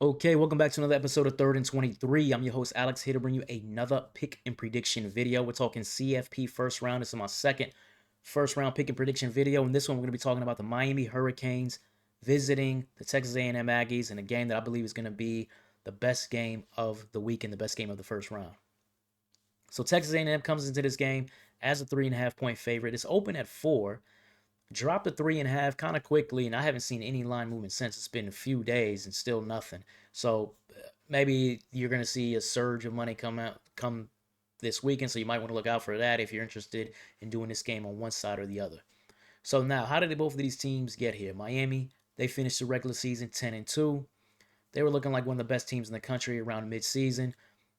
Okay, welcome back to another episode of Third and 23. I'm your host, Alex, here to bring you another pick and prediction video. We're talking CFP first round. This is my second first round pick and prediction video. In this one, we're going to be talking about the Miami Hurricanes visiting the Texas A&M Aggies in a game that I believe is going to be the best game of the week and the best game of the first round. So Texas A&M comes into this game as a 3.5 point favorite. It's open at 4. Dropped to 3.5 kind of quickly, and I haven't seen any line movement since. It's been a few days and still nothing. So maybe you're going to see a surge of money come this weekend. So you might want to look out for that if you're interested in doing this game on one side or the other. So now, how did both of these teams get here? Miami, they finished the regular season 10-2. They were looking like one of the best teams in the country around midseason.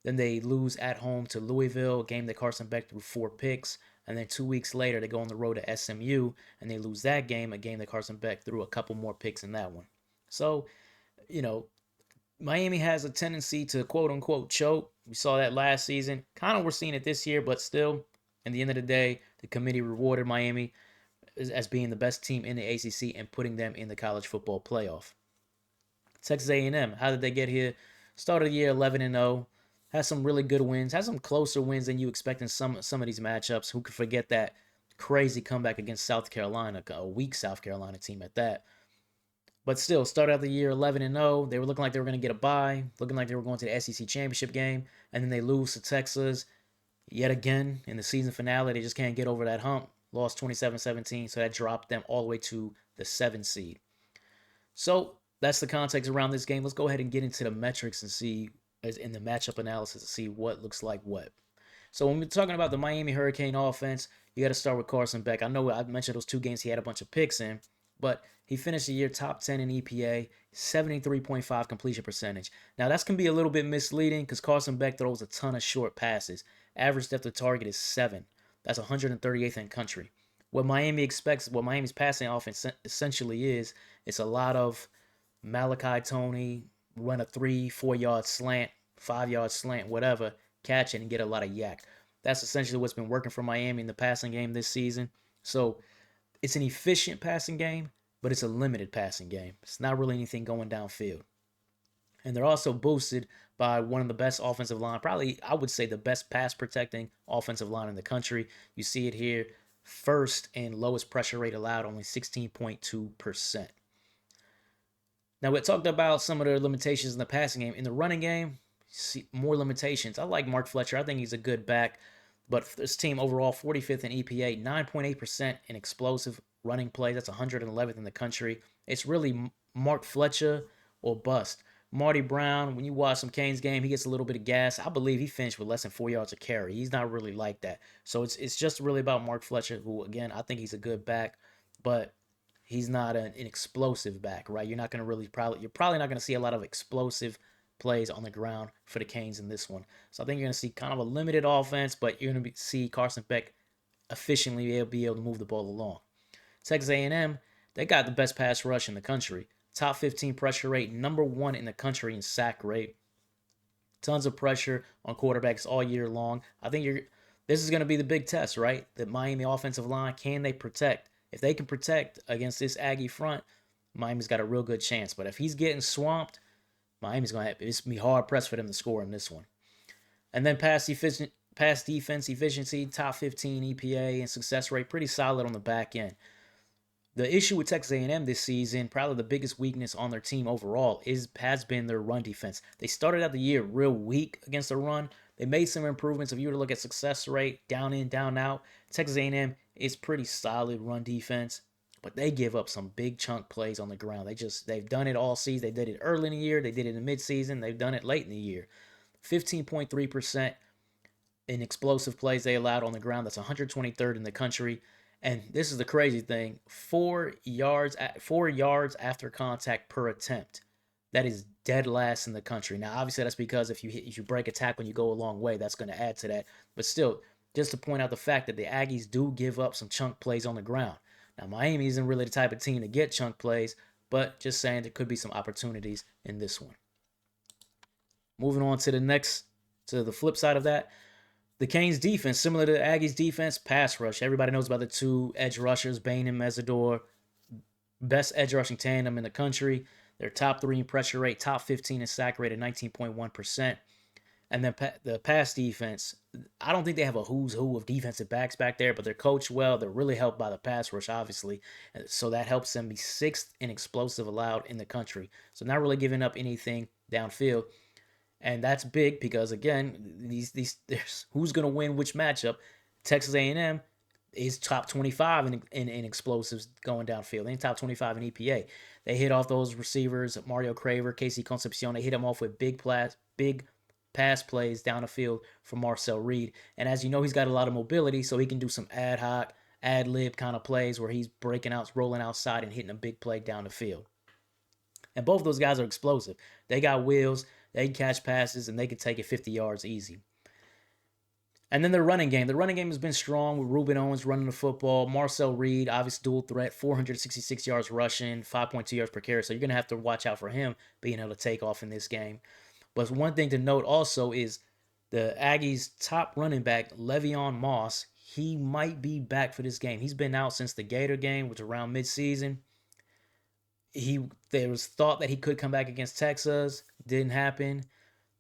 Then they lose at home to Louisville, a game that Carson Beck threw 4 picks. And then 2 weeks later, they go on the road to SMU, and they lose that game, a game that Carson Beck threw a couple more picks in that one. So, you know, Miami has a tendency to quote-unquote choke. We saw that last season. Kind of we're seeing it this year, but still, in the end of the day, the committee rewarded Miami as being the best team in the ACC and putting them in the college football playoff. Texas A&M, how did they get here? Started the year 11-0. Has some really good wins. Has some closer wins than you expect in some of these matchups. Who could forget that crazy comeback against South Carolina, a weak South Carolina team at that. But still, started out the year 11-0. They were looking like they were going to get a bye, looking like they were going to the SEC championship game, and then they lose to Texas yet again in the season finale. They just can't get over that hump. Lost 27-17, so that dropped them all the way to the 7 seed. So that's the context around this game. Let's go ahead and get into the metrics and see, as in the matchup analysis, to see what looks like what. So when we're talking about the Miami Hurricane offense, you got to start with Carson Beck. I know I mentioned those 2 games he had a bunch of picks in, but he finished the year top 10 in EPA, 73.5 completion percentage. Now that's can be a little bit misleading because Carson Beck throws a ton of short passes. Average depth of target is 7. That's 138th in country. What Miami expects, what Miami's passing offense essentially is, it's a lot of Malachi Tony, run a 3-4 yard slant, 5 yard slant, whatever, catch it and get a lot of yak. That's essentially what's been working for Miami in the passing game this season. So it's an efficient passing game, but it's a limited passing game. It's not really anything going downfield. And they're also boosted by one of the best offensive line, probably I would say the best pass protecting offensive line in the country. You see it here, first and lowest pressure rate allowed, only 16.2%. Now, we talked about some of the limitations in the passing game. In the running game, see more limitations. I like Mark Fletcher. I think he's a good back. But this team overall, 45th in EPA, 9.8% in explosive running plays. That's 111th in the country. It's really Mark Fletcher or bust. Marty Brown, when you watch some Canes game, he gets a little bit of gas. I believe he finished with less than 4 yards of carry. He's not really like that. So it's just really about Mark Fletcher, who, again, I think he's a good back. But he's not an explosive back, right? You're probably not going to see a lot of explosive plays on the ground for the Canes in this one. So I think you're going to see kind of a limited offense, but you're going to see Carson Beck efficiently be able to move the ball along. Texas A&M, they got the best pass rush in the country. Top 15 pressure rate, number 1 in the country in sack rate. Tons of pressure on quarterbacks all year long. I think this is going to be the big test, right? The Miami offensive line, can they protect? If they can protect against this Aggie front, Miami's got a real good chance. But if he's getting swamped, Miami's going to have, it's going to be hard pressed for them to score in this one. And then pass defense efficiency, top 15 EPA, and success rate, pretty solid on the back end. The issue with Texas A&M this season, probably the biggest weakness on their team overall, has been their run defense. They started out the year real weak against the run. They made some improvements. If you were to look at success rate, down in, down out, Texas A&M is pretty solid run defense, but they give up some big chunk plays on the ground. They've done it all season. They did it early in the year. They did it in midseason. They've done it late in the year. 15.3% in explosive plays they allowed on the ground. That's 123rd in the country. And this is the crazy thing: 4 yards after contact per attempt. That is dead last in the country. Now, obviously, that's because if you break a tackle and you go a long way, that's going to add to that. But still, just to point out the fact that the Aggies do give up some chunk plays on the ground. Now, Miami isn't really the type of team to get chunk plays, but just saying there could be some opportunities in this one. Moving on to the flip side of that, the Canes defense, similar to the Aggies defense, pass rush. Everybody knows about the 2 edge rushers, Bain and Mesidor. Best edge rushing tandem in the country. They're top 3 in pressure rate, top 15 in sack rate at 19.1%. And then the pass defense, I don't think they have a who's who of defensive backs back there, but they're coached well. They're really helped by the pass rush, obviously. So that helps them be 6th in explosive allowed in the country. So not really giving up anything downfield. And that's big because, again, there's who's going to win which matchup. Texas A&M is top 25 in explosives going downfield. They're in top 25 in EPA. They hit off those receivers, Mario Craver, Casey Concepcion. They hit them off with big pass plays down the field for Marcel Reed. And as you know, he's got a lot of mobility, so he can do some ad hoc, ad lib kind of plays where he's breaking out, rolling outside, and hitting a big play down the field. And both of those guys are explosive. They got wheels, they can catch passes, and they can take it 50 yards easy. And then the running game. The running game has been strong with Ruben Owens running the football. Marcel Reed, obvious dual threat, 466 yards rushing, 5.2 yards per carry. So you're going to have to watch out for him being able to take off in this game. But one thing to note also is the Aggies' top running back, Le'Veon Moss, he might be back for this game. He's been out since the Gator game, which was around midseason. There was thought that he could come back against Texas. Didn't happen.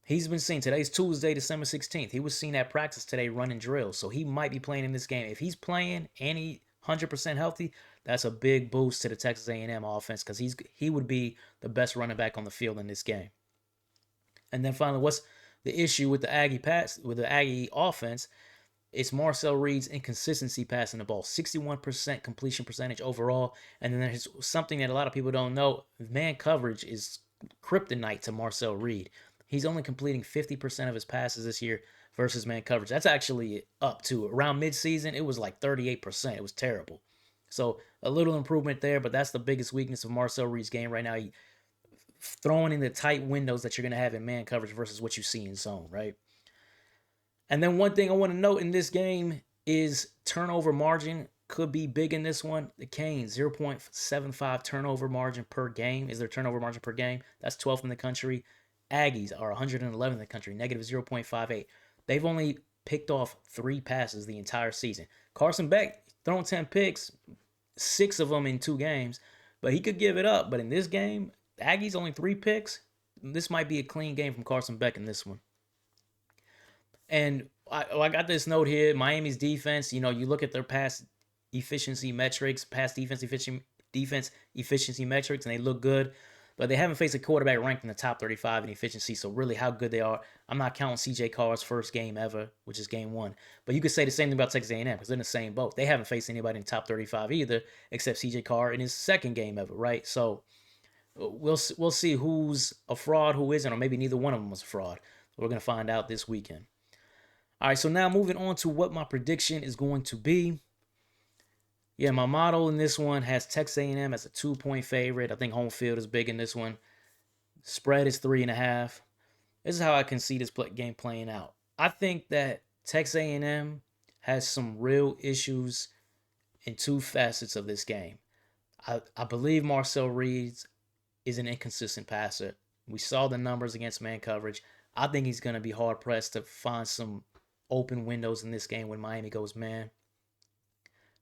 He's been seen. Today's Tuesday, December 16th. He was seen at practice today running drills. So he might be playing in this game. If he's playing and he's 100% healthy, that's a big boost to the Texas A&M offense because he would be the best running back on the field in this game. And then finally, what's the issue with the Aggie offense? It's Marcel Reed's inconsistency passing the ball, 61% completion percentage overall. And then there's something that a lot of people don't know. Man coverage is kryptonite to Marcel Reed. He's only completing 50% of his passes this year versus man coverage. That's actually up to around midseason. It was like 38%. It was terrible. So a little improvement there, but that's the biggest weakness of Marcel Reed's game right now. He throwing in the tight windows that you're going to have in man coverage versus what you see in zone, right? And then one thing I want to note in this game is turnover margin could be big in this one. The Canes, 0.75 turnover margin per game is their turnover margin per game. That's 12th in the country. Aggies are 111th in the country, negative 0.58. They've only picked off 3 passes the entire season. Carson Beck thrown 10 picks, 6 of them in 2 games, but he could give it up. But in this game, Aggies only 3 picks. This might be a clean game from Carson Beck in this one. And I got this note here. Miami's defense, you look at their pass efficiency metrics, defense efficiency metrics, and they look good. But they haven't faced a quarterback ranked in the top 35 in efficiency. So really how good they are. I'm not counting C.J. Carr's first game ever, which is game 1. But you could say the same thing about Texas A&M because they're in the same boat. They haven't faced anybody in the top 35 either, except C.J. Carr in his second game ever, right? So we'll see who's a fraud, who isn't, or maybe neither one of them was a fraud. We're going to find out this weekend. All right, so now moving on to what my prediction is going to be. Yeah, my model in this one has Texas A&M as a 2-point favorite. I think home field is big in this one. Spread is 3.5. This is how I can see this game playing out. I think that Texas A&M has some real issues in 2 facets of this game. I believe Marcel Reed is an inconsistent passer. We saw the numbers against man coverage. I think he's going to be hard-pressed to find some open windows in this game when Miami goes man.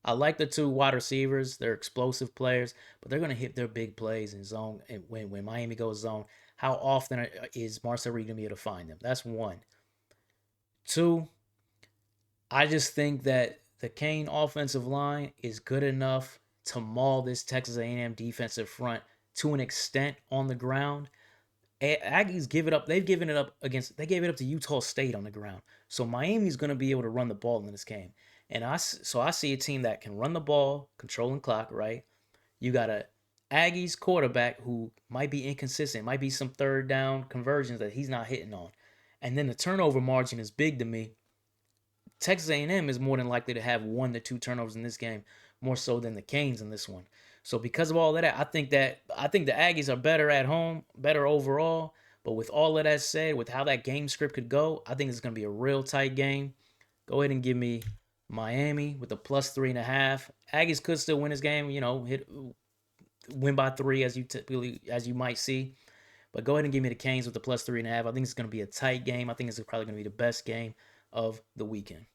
I like the 2 wide receivers. They're explosive players, but they're going to hit their big plays in zone. And when Miami goes zone, how often is Marcel Reed going to be able to find them? That's 1. 2, I just think that the Cane offensive line is good enough to maul this Texas A&M defensive front to an extent on the ground. Aggies give it up. They gave it up to Utah State on the ground. So Miami's going to be able to run the ball in this game. And I see a team that can run the ball, controlling clock, right? You got a Aggies quarterback who might be inconsistent, might be some third down conversions that he's not hitting on. And then the turnover margin is big to me. Texas A&M is more than likely to have 1 to 2 turnovers in this game, more so than the Canes in this one. So because of all of that, I think the Aggies are better at home, better overall. But with all of that said, with how that game script could go, I think it's going to be a real tight game. Go ahead and give me Miami with a plus 3.5. Aggies could still win this game, win by 3 as you might see. But go ahead and give me the Canes with the plus 3.5. I think it's going to be a tight game. I think it's probably going to be the best game of the weekend.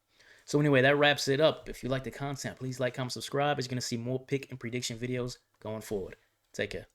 So anyway, that wraps it up. If you like the content, please like, comment, subscribe. As you're going to see more pick and prediction videos going forward. Take care.